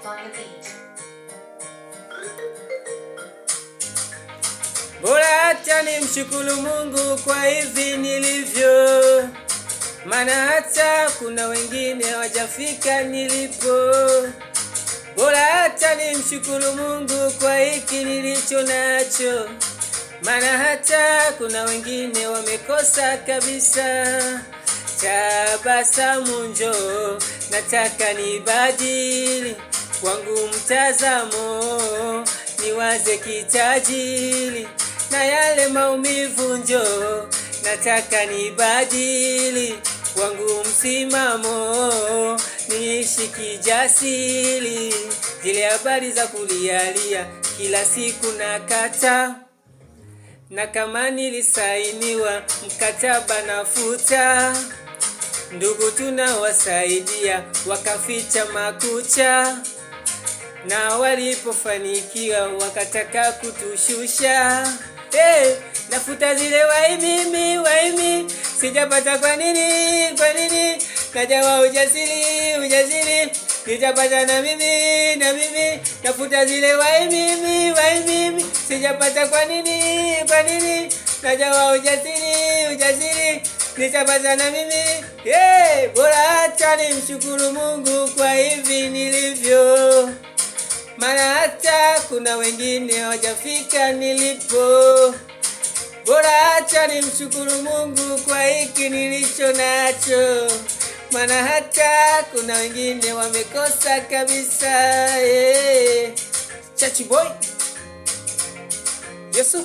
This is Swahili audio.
on the beat. Bora hata nimshukuru Mungu kwa hivi nilivyo, maana hata kuna wengine hawajafika nilipo. Bora hata nimshukuru Mungu kwa hiki nilicho nacho, maana hata kuna wengine wamekosa kabisa. Tabasamu njoo, nataka nibadili wangu mtazamo, niwaze kitajiri, na yale maumivu njoo, nataka nibadili wangu msimamo, niishi kijasiri. Zile habari za kulialia kila siku nakata, na kama nilisainiwa mkataba nafuta. Ndugu tunawasaidia wakaficha makucha, na walipofanikiwa wakataka kutushusha. Nafuta zile waimi, sijapata kwa nini, najawa ujasiri, nitapata na mimi, nafuta zile waimi, sijapata kwa nini, najawa ujasiri, nitapata na mimi. Bora hata nimshukuru Mungu kwa hivi nilivyo, maana hata kuna wengine hawajafika nilipo. Bora hata nimshukuru Mungu kwa hiki nilicho nacho, maana hata kuna wengine wamekosa kabisa. Chachi boy Yesu.